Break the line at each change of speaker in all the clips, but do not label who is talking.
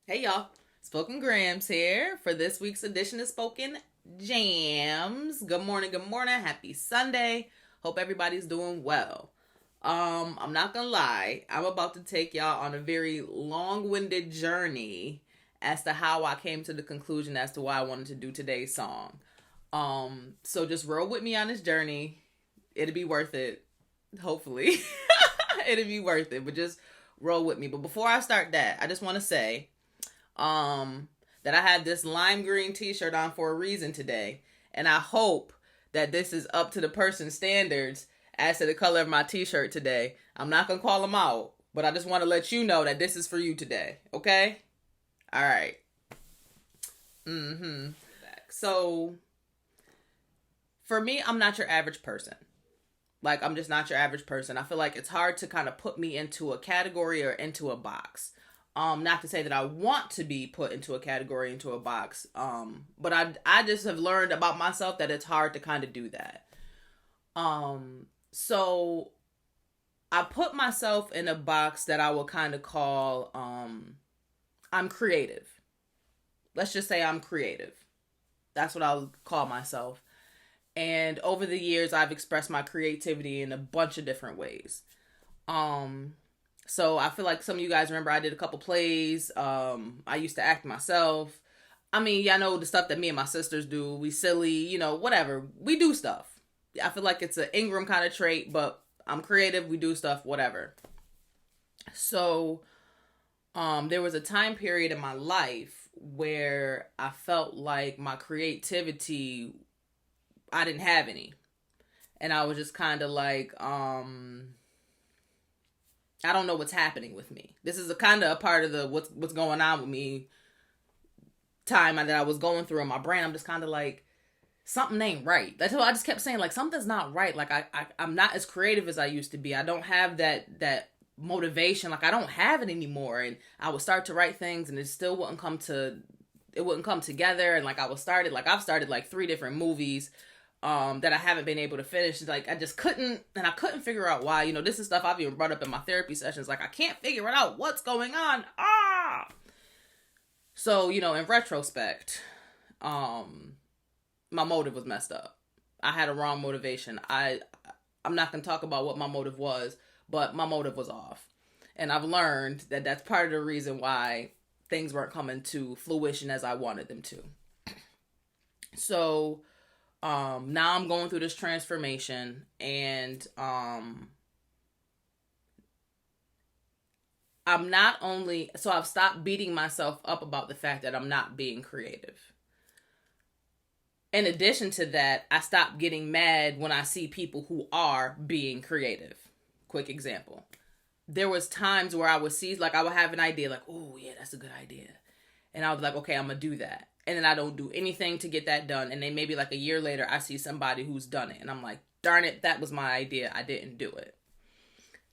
Hey y'all, Spoken Grams here for this week's edition of Spoken Jams. Good morning, happy Sunday. Hope everybody's doing well. I'm not gonna lie, I'm about to take y'all on a very long-winded journey as to how I came to the conclusion as to why I wanted to do today's song. So just roll with me on this journey. It'll be worth it. Hopefully. It'll be worth it, but just roll with me. But before I start that, I just want to say that I had this lime green t-shirt on for a reason today, and I hope that this is up to the person's standards as to the color of my t-shirt today. I'm not gonna call them out, but I just want to let you know that this is for you today. Okay? All right. So for me, I'm not your average person. Like, I'm just not your average person. I feel like it's hard to kind of put me into a category or into a box. Not to say that I want to be put into a category, into a box. But I just have learned about myself that it's hard to kind of do that. So I put myself in a box that I will kind of call, I'm creative. Let's just say I'm creative. That's what I'll call myself. And over the years, I've expressed my creativity in a bunch of different ways. So I feel like some of you guys remember I did a couple plays. I used to act myself. I mean, y'all know the stuff that me and my sisters do. We silly, whatever. We do stuff. I feel like it's an Ingram kind of trait, but I'm creative. We do stuff, whatever. So there was a time period in my life where I felt like my creativity, I didn't have any. And I was just kind of like, I don't know what's happening with me. This is a kind of a part of the what's going on with me time that I was going through in my brain. I'm just kind of like, something ain't right. That's what I just kept saying, like, something's not right. Like, I'm not as creative as I used to be. I don't have that motivation. Like, I don't have it anymore. And I would start to write things and it still wouldn't come together. And like, I've started like 3 different movies that I haven't been able to finish. Like, I just couldn't, and I couldn't figure out why. This is stuff I've even brought up in my therapy sessions. Like, I can't figure it out. What's going on? So, in retrospect, my motive was messed up. I had a wrong motivation. I'm not going to talk about what my motive was, but my motive was off. And I've learned that that's part of the reason why things weren't coming to fruition as I wanted them to. So, now I'm going through this transformation, and I've stopped beating myself up about the fact that I'm not being creative. In addition to that, I stopped getting mad when I see people who are being creative. Quick example. There was times where I would see, like, I would have an idea, like, oh yeah, that's a good idea. And I was like, okay, I'm gonna do that. And then I don't do anything to get that done. And then maybe like a year later, I see somebody who's done it. And I'm like, darn it, that was my idea. I didn't do it.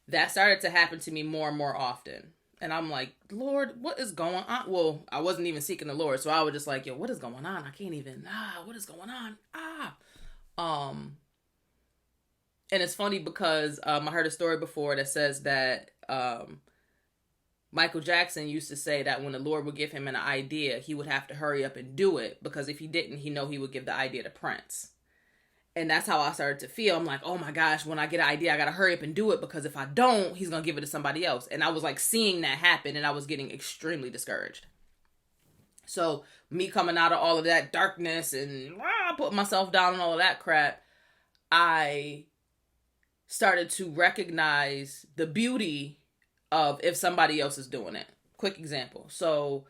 That started to happen to me more and more often. And I'm like, Lord, what is going on? Well, I wasn't even seeking the Lord. So I was just like, yo, what is going on? I can't even, what is going on? And it's funny because I heard a story before that says that Michael Jackson used to say that when the Lord would give him an idea, he would have to hurry up and do it, because if he didn't, he would give the idea to Prince. And that's how I started to feel. I'm like, oh my gosh, when I get an idea, I got to hurry up and do it, because if I don't, he's going to give it to somebody else. And I was like seeing that happen, and I was getting extremely discouraged. So me coming out of all of that darkness and putting myself down and all of that crap, I started to recognize the beauty of if somebody else is doing it. Quick example. So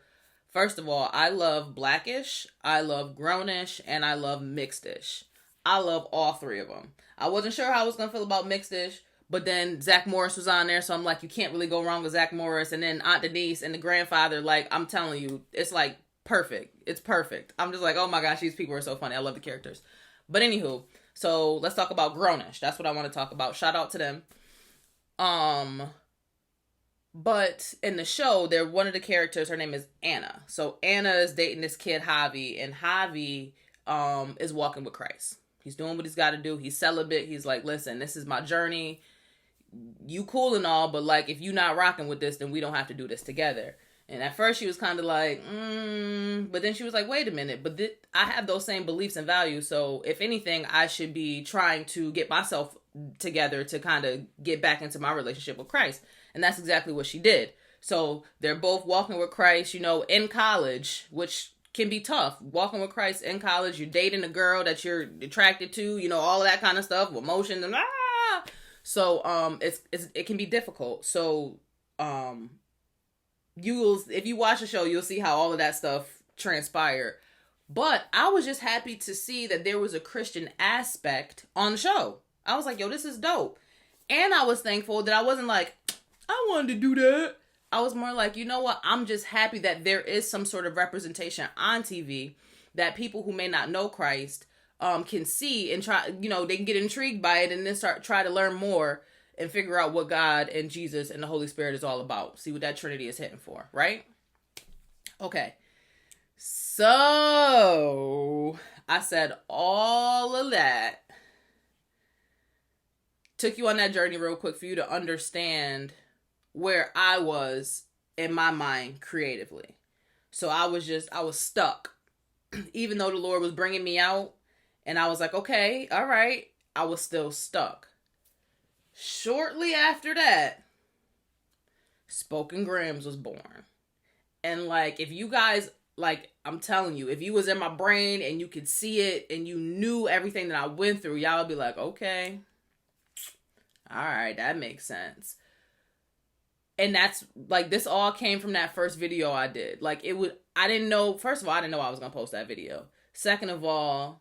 first of all, I love Blackish, I love Grownish, and I love Mixedish. I love all 3 of them. I wasn't sure how I was going to feel about Mixedish, but then Zach Morris was on there, so I'm like, you can't really go wrong with Zach Morris. And then Aunt Denise and the grandfather, like, I'm telling you, it's like perfect. It's perfect. I'm just like, oh my gosh, these people are so funny. I love the characters. But anywho, so let's talk about Grownish. That's what I want to talk about. Shout out to them. But in the show, one of the characters, her name is Anna. So Anna is dating this kid, Javi, and Javi is walking with Christ. He's doing what he's got to do. He's celibate. He's like, listen, this is my journey. You cool and all, but like, if you not rocking with this, then we don't have to do this together. And at first she was kind of like, but then she was like, wait a minute, but I have those same beliefs and values. So if anything, I should be trying to get myself together to kind of get back into my relationship with Christ. And that's exactly what she did. So they're both walking with Christ, you know, in college, which can be tough. Walking with Christ in college, you're dating a girl that you're attracted to, you know, all of that kind of stuff, emotion and So it can be difficult. So if you watch the show, you'll see how all of that stuff transpired. But I was just happy to see that there was a Christian aspect on the show. I was like, yo, this is dope. And I was thankful that I wasn't like, I wanted to do that. I was more like, you know what? I'm just happy that there is some sort of representation on TV that people who may not know Christ can see and try, you know, they can get intrigued by it and then try to learn more and figure out what God and Jesus and the Holy Spirit is all about. See what that Trinity is hitting for, right? Okay. So I said all of that. Took you on that journey real quick for you to understand where I was in my mind creatively. So I was stuck. Even though the Lord was bringing me out and I was like, okay, all right, I was still stuck. Shortly after that, Spoken Grams was born. And like, if you guys, like, I'm telling you, if you was in my brain and you could see it and you knew everything that I went through, y'all would be like, okay, all right, that makes sense. And that's like, this all came from that first video I did. Like I didn't know, first of all, I didn't know I was going to post that video. Second of all,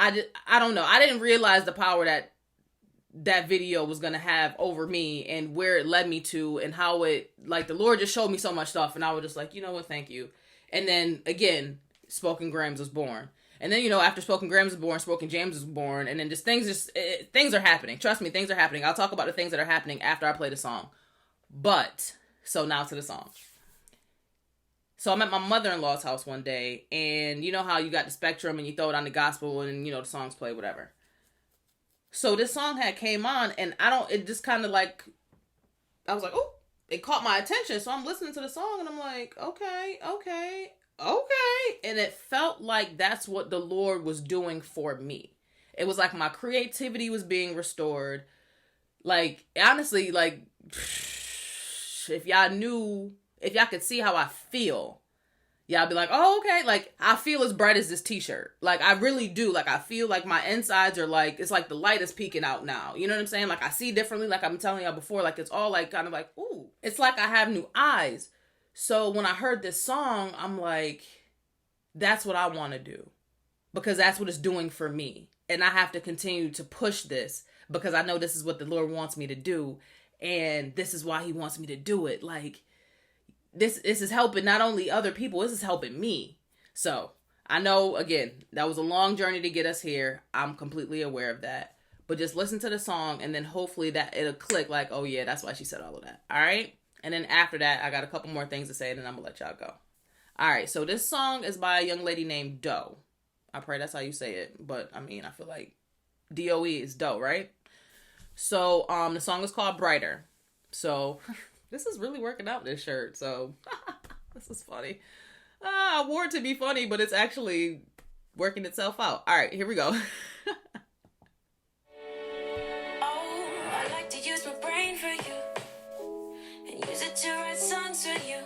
I don't know. I didn't realize the power that video was going to have over me and where it led me to and how it, like, the Lord just showed me so much stuff and I was just like, you know what, thank you. And then again, Spoken Grams was born. And then, you know, after Spoken Grams was born, Spoken JAMS was born. And then things are happening. Trust me, things are happening. I'll talk about the things that are happening after I play the song. But, so now to the song. So I'm at my mother-in-law's house one day, and you know how you got the Spectrum and you throw it on the gospel and, you know, the songs play, whatever. So this song had came on, and it just kind of like, I was like, oh, it caught my attention. So I'm listening to the song, and I'm like, okay. And it felt like that's what the Lord was doing for me. It was like my creativity was being restored. Like, honestly, like, if y'all could see how I feel, y'all be like, oh, okay. Like, I feel as bright as this t-shirt. Like, I really do. Like, I feel like my insides are like, it's like the light is peeking out now. You know what I'm saying? Like, I see differently. Like I'm telling y'all before, like, it's all like, kind of like, ooh, it's like I have new eyes. So when I heard this song, I'm like, that's what I want to do, because that's what it's doing for me. And I have to continue to push this because I know this is what the Lord wants me to do. And this is why he wants me to do it. Like, this is helping not only other people, this is helping me. So I know, again, that was a long journey to get us here. I'm completely aware of that. But just listen to the song and then hopefully that it'll click like, oh yeah, that's why she said all of that. All right. And then after that, I got a couple more things to say and then I'm gonna let y'all go. All right. So this song is by a young lady named Doe. I pray that's how you say it. But I mean, I feel like DOE is Doe, right? So the song is called Brighter. So this is really working out, this shirt. So this is funny. I wore it to be funny, but it's actually working itself out. All right, here we go.
Oh, I like to use my brain for you and use it to write songs for you.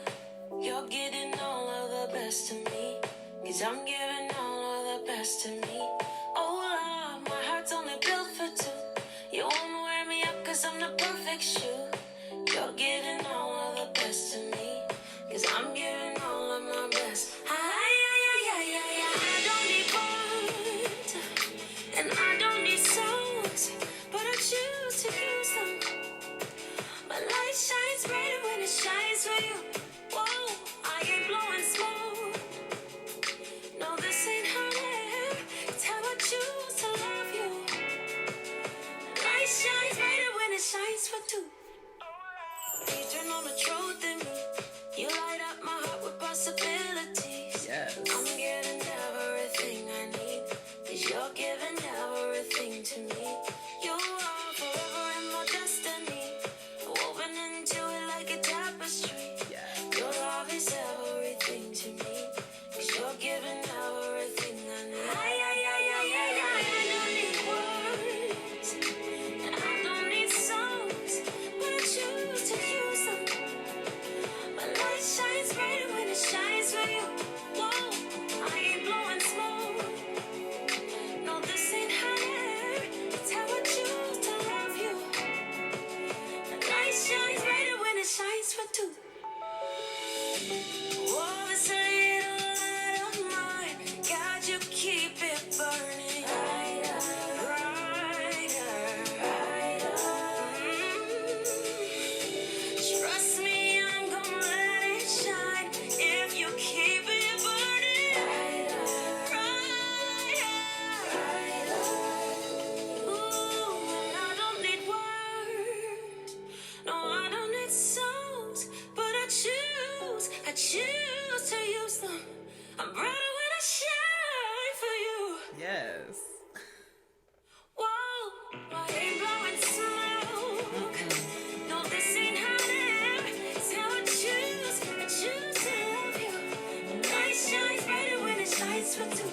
You're getting all of the best of me, 'cause I'm giving all of the best to me. Oh, Lord, my heart's only built for two. You won't wear me up 'cause I'm the perfect shoe. You're getting all of the best of me, 'cause I'm giving all of my best. I don't need words, and I don't need songs, but I choose to use them. My light shines brighter when it shines for you. Whoa, I ain't blowing smoke. No, this ain't hot air. I choose to use them. I'm brighter when I shine for you.
Yes.
Whoa, my ain't blowing smoke. No, this ain't how I live. It's how I choose to love you. The light shines brighter when it shines for two.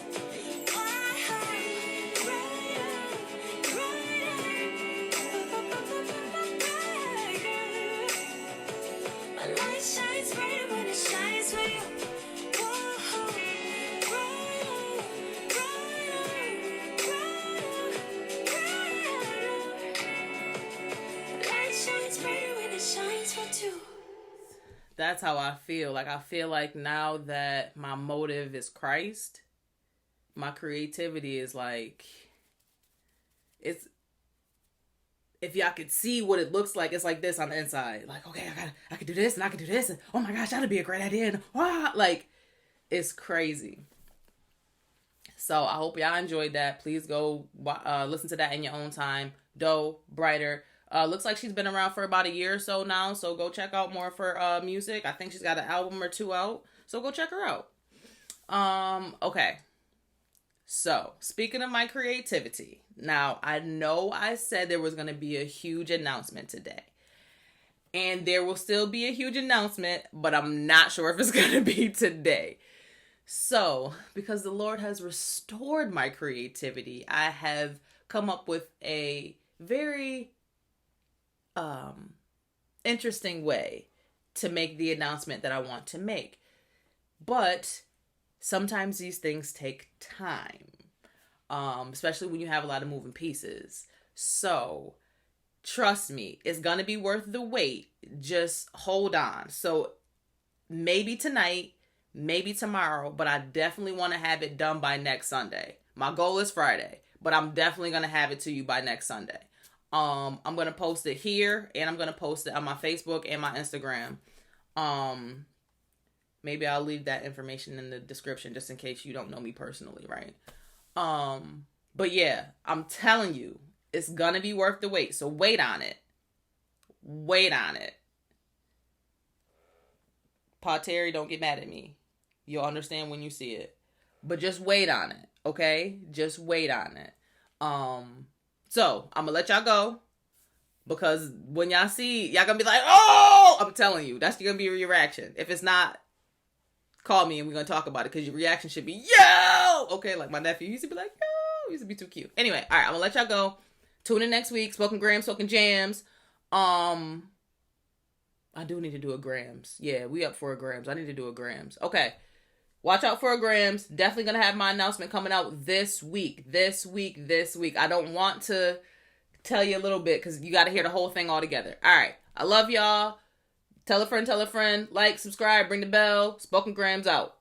Shines brighter when it shines for you. Whoa, light shines brighter when it shines for two.
That's how I feel. Like, I feel like now that my motive is Christ, my creativity is like, it's, if y'all could see what it looks like, it's like this on the inside. Like, okay, I could do this and I could do this. And oh my gosh, that'd be a great idea. And wow, like, it's crazy. So I hope y'all enjoyed that. Please go listen to that in your own time. Doe, Brighter. Looks like she's been around for about a year or so now. So go check out more of her music. I think she's got an album or two out. So go check her out. Okay. So, speaking of my creativity, now I know I said there was going to be a huge announcement today. And there will still be a huge announcement, but I'm not sure if it's going to be today. So, because the Lord has restored my creativity, I have come up with a very interesting way to make the announcement that I want to make. But sometimes these things take time, especially when you have a lot of moving pieces. So trust me, it's going to be worth the wait. Just hold on. So maybe tonight, maybe tomorrow, but I definitely want to have it done by next Sunday. My goal is Friday, but I'm definitely going to have it to you by next Sunday. I'm going to post it here, and I'm going to post it on my Facebook and my Instagram. Maybe I'll leave that information in the description just in case you don't know me personally, right? But yeah, I'm telling you, it's gonna be worth the wait. So wait on it. Wait on it. Pa Terry, don't get mad at me. You'll understand when you see it. But just wait on it, okay? Just wait on it. So I'm gonna let y'all go. Because when y'all see, y'all gonna be like, oh! I'm telling you, that's gonna be your reaction. If it's not, call me and we're going to talk about it, because your reaction should be, yo! Okay, like my nephew used to be like, yo! He used to be too cute. Anyway, all right, I'm going to let y'all go. Tune in next week. Spoken Grams, Spoken Jams. I do need to do a Grams. Yeah, we up for a Grams. I need to do a Grams. Okay. Watch out for a Grams. Definitely going to have my announcement coming out this week. This week. I don't want to tell you a little bit because you got to hear the whole thing all together. All right. I love y'all. Tell a friend. Like, subscribe, ring the bell. Spoken Grams out.